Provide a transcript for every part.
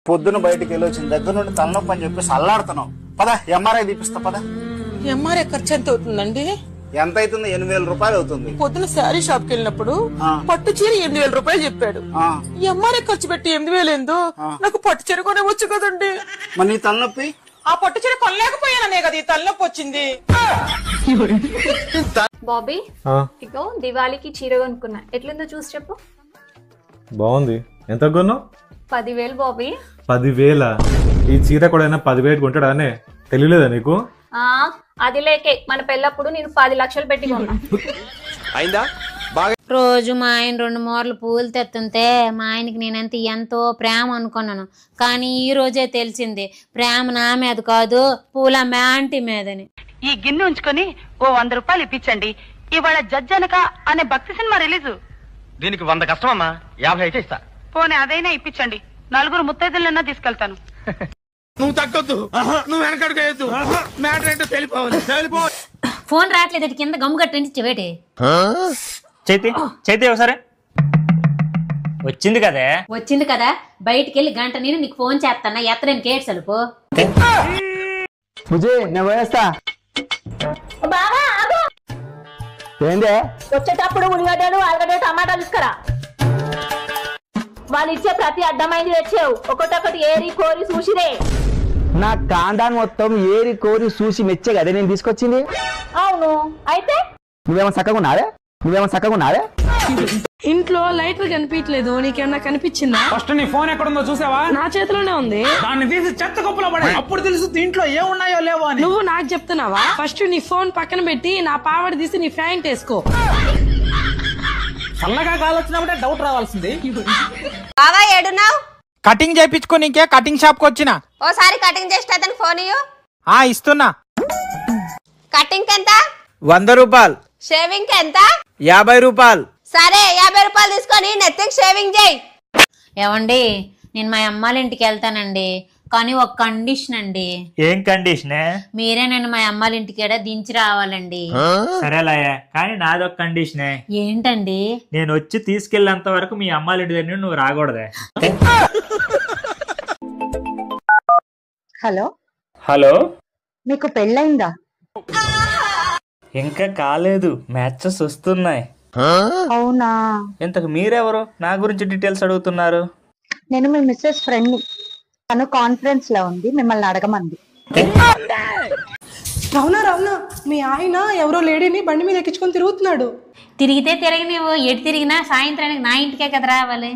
పొద్దున బయటికి వెళ్ళి వచ్చిన దగ్గర నుండి తలనొప్పి అని చెప్పేసి అల్లాడుతున్నావు. పద ఎంఆర్ఐ తీపిస్తా పద. ఎంఆర్ఐ ఖర్చు ఎంత అవుతుందండి? ఎంత అవుతుంది? 8,000 రూపాయలు అవుతుంది. పొద్దున శారీ షాప్ కి వెళ్ళినప్పుడు పట్టు చీర 8,000 రూపాయలు చెప్పాడు. ఎంఆర్ఐ ఖర్చు పెట్టి 8,000 ఏందో, నాకు పట్టు చీర కొనేవచ్చు కదండి. మరి నీ తలనొప్పి? ఆ పట్టు చీర కొనలేకపోయాననే కదా ఈ తలనొప్పి వచ్చింది. బాబీ ఇగో దివాళీకి చీర కొనుక్కున్నా, ఎట్లుందో చూసి చెప్పు. బాగుంది. ఎంత కొన్నావు? 10,000 బాబీ. 10,000? ఈ చీర కూడా 10,000 కొంటాడా? అనే తెలియలేదా నీకు? అది లేకే మన పెళ్ళప్పుడు నేను 10 లక్షలు పెట్టి కొన్నా. రోజు మా ఆయన 2 మూరలు పూలు తెస్తుంటే మా ఆయనకి నేనంత ఎంతో ప్రేమ అనుకున్నాను. కానీ ఈ రోజే తెలిసింది ప్రేమ నా మీద కాదు, పూల మ్యాంటి మీదని. ఈ గిన్నె ఉంచుకొని ఓ 100 రూపాయలు ఇప్పించండి. ఇవాళ జడ్జనక అనే భక్తి సినిమా రిలీజ్. దీనికి 100 కష్టమమ్మా, 50 అయితే ఇస్తా. పోనీ అదైనా ఇప్పించండి, 4 ముత్తైదులన్నా తీసుకెళ్తాను. నువ్వు తగ్గొద్దు, నువ్వు వెనకడుగు మ్యాటర్ ఏంటో తెలిపోవాలి. ఫోన్ రావట్లేదు, కింద గమ్ము కట్టండి చెవేటి. చైతి ఒకసారి వచ్చింది కదే. వచ్చింది కదా, బయటికి వెళ్ళి గంట నేను నీకు ఫోన్ చేస్తానా, ఎత్తలేని కేట్ సలుపు. వచ్చేటప్పుడు ఉల్లిగడ్డలు, ఆలుగడ్డ, టమాటాలు తీసుకురా. వాళ్ళు ఇచ్చే ప్రతి అడ్డమైంది తెచ్చావు, ఒకటొకటి ఏరి కోరి చూసిరే. నా కాండాన్ని మొత్తం ఏరి కోరి చూసి మెచ్చే కదా నేను తీసుకొచ్చింది. అవును, అయితే నువ్వేమో చక్కగా ఉన్నావే. ఇంట్లో లైటర్ కనిపించలేదు, నీకేమన్నా కనిపించిందా? ఫస్ట్ నీ ఫోన్ ఎక్కడుందో చూసావా? నా చేతిలోనే ఉంది. దాన్ని తీసి చెత్త కుప్పలో పడే, అప్పుడు తెలుసు ఇంట్లో ఏమున్నాయో లేవో అని. నువ్వు నాకు చెప్తున్నావా? ఫస్ట్ నీ ఫోన్ పక్కన పెట్టి నా పావడి తీసి నీ ప్యాంట్ వేసుకో. చల్లగా కాలు వచ్చినప్పుడే డౌట్ రావాల్సింది. బావా ఏడున్నావు? కటింగ్ చేయించుకొని ఇంకే కటింగ్ షాప్ కి వచ్చిన. ఓసారి కటింగ్ చేస్తే అతను ఫోన్ ఇయ్యు. ఇస్తున్నా. కటింగ్ ఎంత? 100 రూపాయలు. షేవింగ్ ఎంత? 50 రూపాయలు. సరే 50 రూపాయలు తీసుకొని నెత్తికి షేవింగ్ చేయి. ఏమండి, నేను మా అమ్మాళ్ళ ఇంటికి వెళ్తానండి, కానీ ఒక కండిషన్ అండి. ఏం కండిషన్? మీరే నన్ను మా అమ్మాళ్ళ ఇంటికి దించి రావాలండి. సరేలాయా, కానీ నాదొక కండిషనే. ఏంటండి? నేను వచ్చి తీసుకెళ్లేంత వరకు మీ అమ్మాళ్ళ ఇంటి దగ్గర నువ్వు రాకూడదే. హలో, మీకు పెళ్ళైందా? ఇంకా కాలేదు, మ్యాచెస్ వస్తున్నాయి. అవునా? ఇంతకు మీరెవరు నా గురించి డీటెయిల్స్ అడుగుతున్నారు? నేను మీ మిస్సెస్ ఫ్రెండ్ ని, తను కాన్ఫరెన్స్ లో ఉంది, మిమ్మల్ని అడగమంది. అవునా రావునా, మీ ఆయన ఎవరో లేడీని బండి మీద ఎక్కించుకొని తిరుగుతున్నాడు. తిరిగితే తిరగనివ్వు, ఎటు తిరిగినా సాయంత్రానికి నా ఇంటికే కదా రావాలి.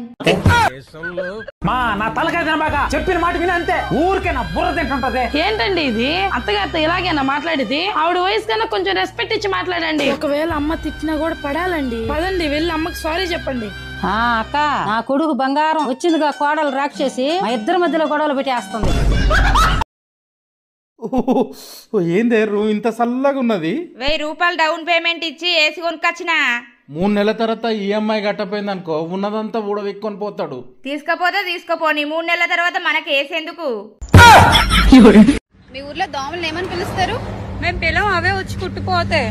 నా తలకాయ బాగా చెప్పిన మాట విని అంతే, ఊరికే నా బుర్ర తింటుంటది. ఏంటండి ఇది? అత్తగారితో ఇలాగేనా మాట్లాడేది? ఆవిడ వయసు కన్నా కొంచెం రెస్పెక్ట్ ఇచ్చి మాట్లాడండి. ఒకవేళ అమ్మ తిట్టినా కూడా పడాలండి. పదండి, వెళ్ళి అమ్మకి సారీ చెప్పండి. అక్క, నా కొడుకు బంగారం వచ్చిందిగా కోడలు రాక్షసి, మా ఇద్దరి మధ్యలో గొడవలు పెట్టేస్తుంది. ఏందే రూమ్ ఇంత చల్లగా ఉన్నది? 1000 రూపాయలు డౌన్ పేమెంట్ ఇచ్చి ఏసీ కొనుకొచ్చిన. 3 నెలల తర్వాత ఈఎంఐ కట్టపోయింది అనుకో, ఉన్నదంతా ఊడవెక్కుని పోతాడు. తీసుకపోతే తీసుకోపోని, 3 నెలల తర్వాత మనకి ఏసీ ఎందుకు? మీ ఊర్లో దోమలు ఏమని పిలుస్తారు? మేము పిలం, అవే వచ్చి కుట్టుపోతే.